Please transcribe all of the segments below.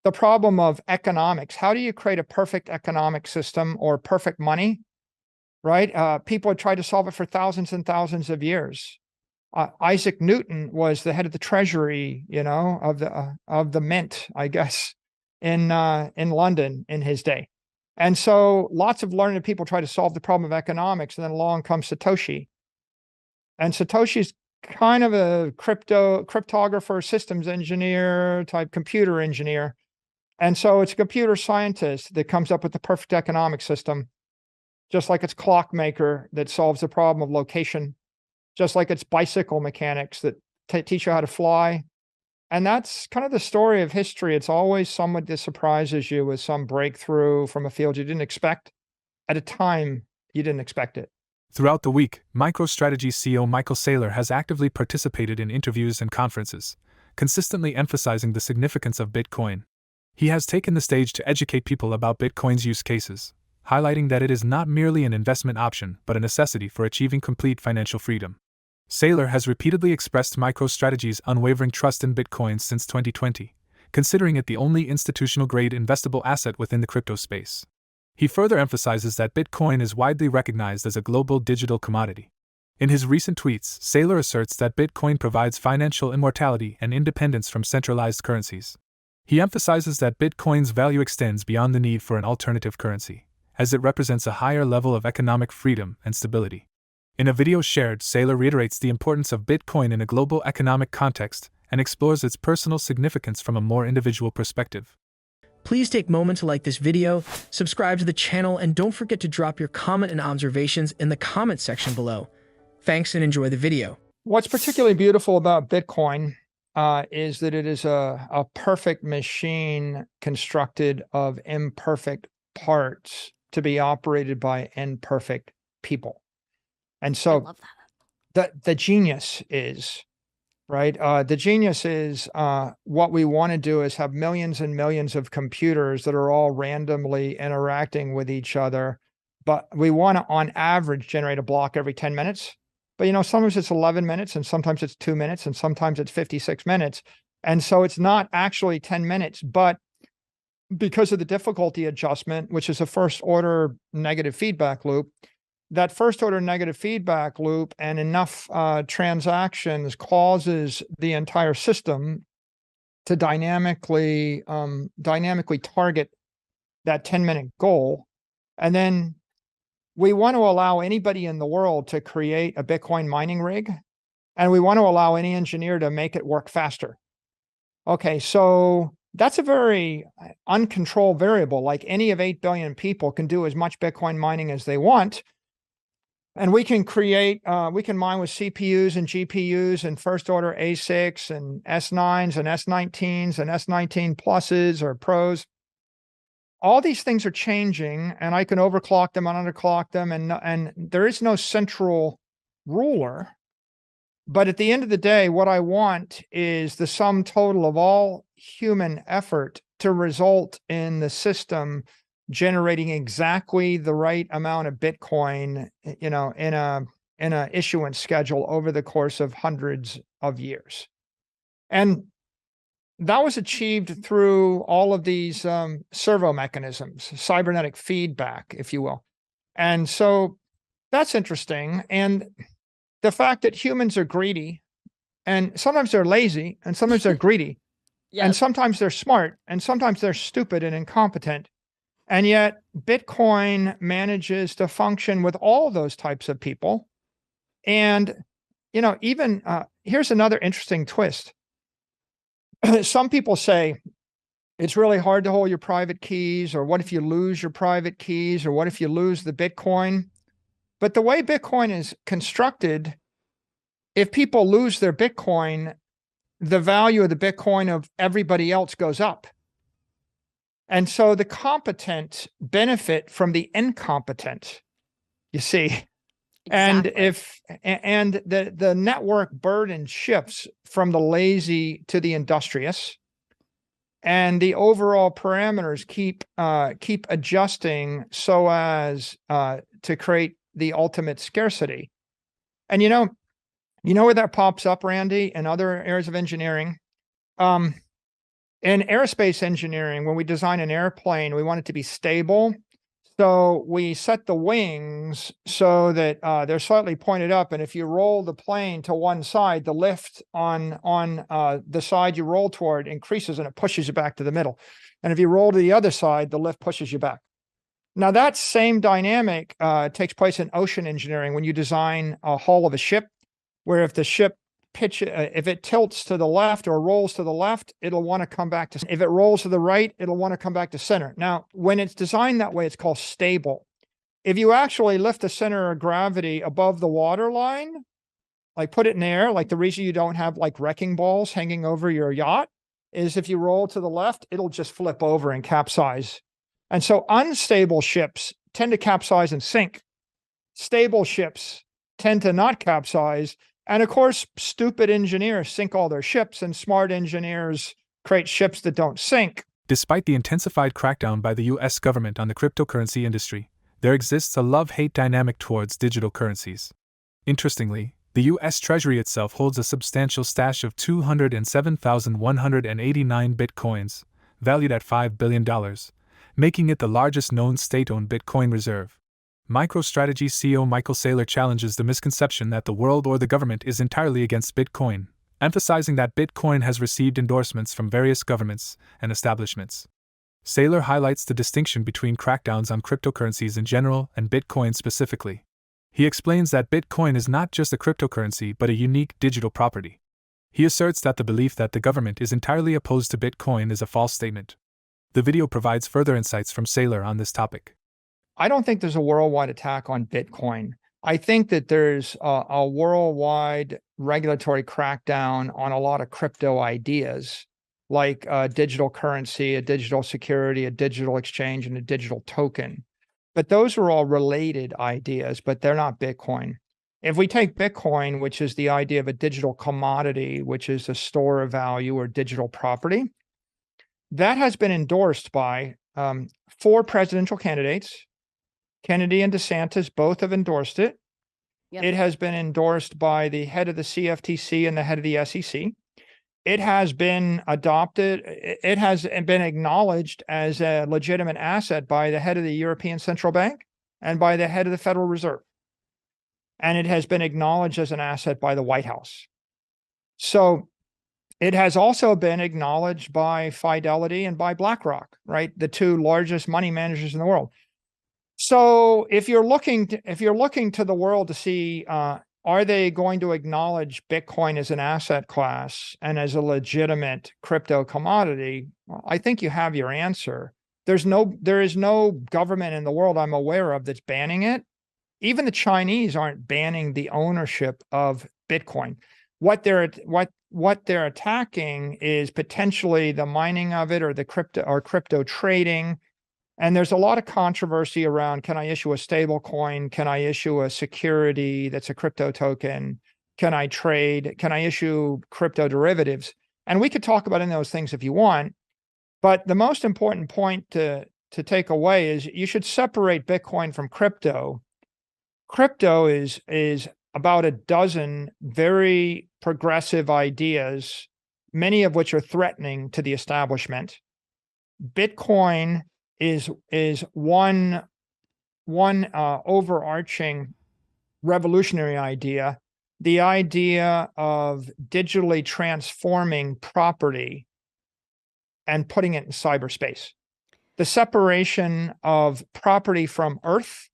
the problem of economics. How do you create a perfect economic system or perfect money, right? People had tried to solve it for thousands and thousands of years. Isaac Newton was the head of the treasury, of the mint, I guess, in London in his day. And so lots of learned people try to solve the problem of economics, and then along comes Satoshi. And Satoshi's kind of a cryptographer, systems engineer type computer engineer. And so it's a computer scientist that comes up with the perfect economic system, just like it's clockmaker that solves the problem of location, just like it's bicycle mechanics that teach you how to fly. And that's kind of the story of history. It's always someone that surprises you with some breakthrough from a field you didn't expect at a time you didn't expect it. Throughout the week, MicroStrategy CEO Michael Saylor has actively participated in interviews and conferences, consistently emphasizing the significance of Bitcoin. He has taken the stage to educate people about Bitcoin's use cases, highlighting that it is not merely an investment option but a necessity for achieving complete financial freedom. Saylor has repeatedly expressed MicroStrategy's unwavering trust in Bitcoin since 2020, considering it the only institutional-grade investable asset within the crypto space. He further emphasizes that Bitcoin is widely recognized as a global digital commodity. In his recent tweets, Saylor asserts that Bitcoin provides financial immortality and independence from centralized currencies. He emphasizes that Bitcoin's value extends beyond the need for an alternative currency, as it represents a higher level of economic freedom and stability. In a video shared, Saylor reiterates the importance of Bitcoin in a global economic context and explores its personal significance from a more individual perspective. Please take a moment to like this video, subscribe to the channel, and don't forget to drop your comment and observations in the comment section below. Thanks and enjoy the video. What's particularly beautiful about Bitcoin is that it is a perfect machine constructed of imperfect parts to be operated by imperfect people. And so the genius is, right? The genius is what we want to do is have millions and millions of computers that are all randomly interacting with each other. But we want to, on average, generate a block every 10 minutes. But, sometimes it's 11 minutes and sometimes it's 2 minutes and sometimes it's 56 minutes. And so it's not actually 10 minutes, but because of the difficulty adjustment, which is a first order negative feedback loop, that first order negative feedback loop and enough transactions causes the entire system to dynamically target that 10-minute goal. And then we want to allow anybody in the world to create a Bitcoin mining rig, and we want to allow any engineer to make it work faster. Okay, so that's a very uncontrolled variable. Like any of 8 billion people can do as much Bitcoin mining as they want. And we can we can mine with CPUs and GPUs and first order ASICs and S9s and S19s and S19 pluses or pros. All these things are changing, and I can overclock them and underclock them, and there is no central ruler. But at the end of the day, what I want is the sum total of all human effort to result in the system generating exactly the right amount of Bitcoin, in a issuance schedule over the course of hundreds of years. And that was achieved through all of these servo mechanisms, cybernetic feedback, if you will. And so that's interesting. And the fact that humans are greedy, and sometimes they're lazy, and sometimes they're greedy, Yes. and sometimes they're smart, and sometimes they're stupid and incompetent. And yet Bitcoin manages to function with all those types of people. And, even here's another interesting twist. Some people say it's really hard to hold your private keys, or what if you lose your private keys, or what if you lose the Bitcoin? But the way Bitcoin is constructed, if people lose their Bitcoin, the value of the Bitcoin of everybody else goes up. And so the competent benefit from the incompetent, you see. Exactly. And the network burden shifts from the lazy to the industrious, and the overall parameters keep adjusting so as to create the ultimate scarcity. And you know where that pops up, Randy, and other areas of engineering. In aerospace engineering, when we design an airplane, we want it to be stable. So we set the wings so that they're slightly pointed up. And if you roll the plane to one side, the lift on the side you roll toward increases and it pushes you back to the middle. And if you roll to the other side, the lift pushes you back. Now, that same dynamic takes place in ocean engineering when you design a hull of a ship, where if the ship if it tilts to the left or rolls to the left, it'll want to come back to, if it rolls to the right, it'll want to come back to center. Now, when it's designed that way, it's called stable. If you actually lift the center of gravity above the water line, like put it in the air, like the reason you don't have like wrecking balls hanging over your yacht is if you roll to the left, it'll just flip over and capsize. And so unstable ships tend to capsize and sink. Stable ships tend to not capsize. And of course, stupid engineers sink all their ships, and smart engineers create ships that don't sink. Despite the intensified crackdown by the US government on the cryptocurrency industry, there exists a love-hate dynamic towards digital currencies. Interestingly, the US Treasury itself holds a substantial stash of 207,189 bitcoins, valued at $5 billion, making it the largest known state-owned Bitcoin reserve. MicroStrategy CEO Michael Saylor challenges the misconception that the world or the government is entirely against Bitcoin, emphasizing that Bitcoin has received endorsements from various governments and establishments. Saylor highlights the distinction between crackdowns on cryptocurrencies in general and Bitcoin specifically. He explains that Bitcoin is not just a cryptocurrency but a unique digital property. He asserts that the belief that the government is entirely opposed to Bitcoin is a false statement. The video provides further insights from Saylor on this topic. I don't think there's a worldwide attack on Bitcoin. I think that there's a worldwide regulatory crackdown on a lot of crypto ideas, like digital currency, a digital security, a digital exchange, and a digital token. But those are all related ideas, but they're not Bitcoin. If we take Bitcoin, which is the idea of a digital commodity, which is a store of value or digital property, that has been endorsed by 4 presidential candidates. Kennedy and DeSantis both have endorsed it. Yep. It has been endorsed by the head of the CFTC and the head of the SEC. It has been adopted. It has been acknowledged as a legitimate asset by the head of the European Central Bank and by the head of the Federal Reserve. And it has been acknowledged as an asset by the White House. So it has also been acknowledged by Fidelity and by BlackRock, right? The 2 largest money managers in the world. So if you're looking to the world to see, are they going to acknowledge Bitcoin as an asset class and as a legitimate crypto commodity? Well, I think you have your answer. There is no government in the world I'm aware of that's banning it. Even the Chinese aren't banning the ownership of Bitcoin. What they're attacking is potentially the mining of it or the crypto trading. And there's a lot of controversy around, can I issue a stable coin? Can I issue a security that's a crypto token? Can I issue crypto derivatives? And we could talk about any of those things if you want. But the most important point to take away is you should separate Bitcoin from crypto. Crypto is about a dozen very progressive ideas, many of which are threatening to the establishment. Bitcoin is one overarching revolutionary idea, the idea of digitally transforming property and putting it in cyberspace. The separation of property from earth,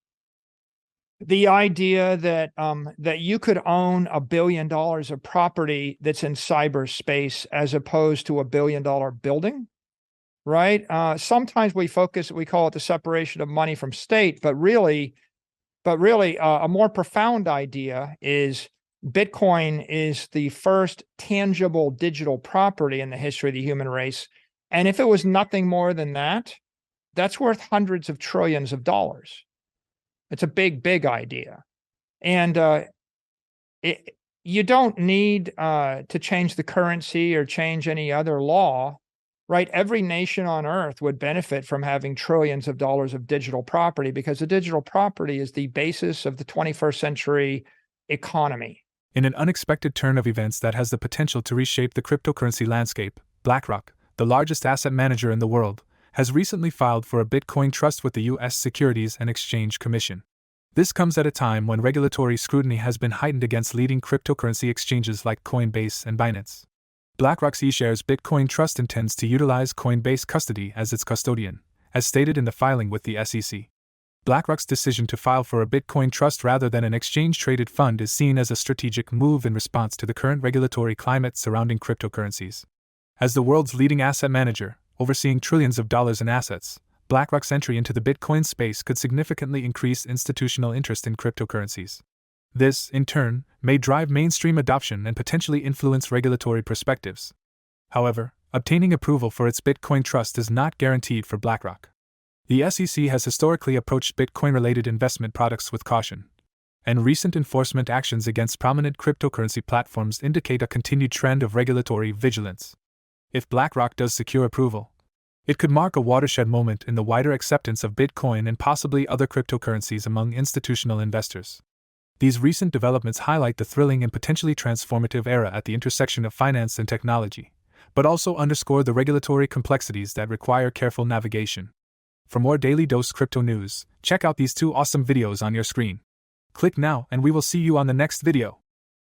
the idea that you could own $1 billion of property that's in cyberspace as opposed to $1 billion building. Right? Sometimes we call it the separation of money from state, but really, a more profound idea is Bitcoin is the first tangible digital property in the history of the human race. And if it was nothing more than that, that's worth hundreds of trillions of dollars. It's a big, big idea. And you don't need to change the currency or change any other law. Right? Every nation on earth would benefit from having trillions of dollars of digital property because the digital property is the basis of the 21st century economy. In an unexpected turn of events that has the potential to reshape the cryptocurrency landscape, BlackRock, the largest asset manager in the world, has recently filed for a Bitcoin trust with the U.S. Securities and Exchange Commission. This comes at a time when regulatory scrutiny has been heightened against leading cryptocurrency exchanges like Coinbase and Binance. BlackRock's eShares Bitcoin Trust intends to utilize Coinbase custody as its custodian, as stated in the filing with the SEC. BlackRock's decision to file for a Bitcoin trust rather than an exchange-traded fund is seen as a strategic move in response to the current regulatory climate surrounding cryptocurrencies. As the world's leading asset manager, overseeing trillions of dollars in assets, BlackRock's entry into the Bitcoin space could significantly increase institutional interest in cryptocurrencies. This, in turn, may drive mainstream adoption and potentially influence regulatory perspectives. However, obtaining approval for its Bitcoin trust is not guaranteed for BlackRock. The SEC has historically approached Bitcoin-related investment products with caution, and recent enforcement actions against prominent cryptocurrency platforms indicate a continued trend of regulatory vigilance. If BlackRock does secure approval, it could mark a watershed moment in the wider acceptance of Bitcoin and possibly other cryptocurrencies among institutional investors. These recent developments highlight the thrilling and potentially transformative era at the intersection of finance and technology, but also underscore the regulatory complexities that require careful navigation. For more Daily Dose Crypto news, check out these 2 awesome videos on your screen. Click now and we will see you on the next video.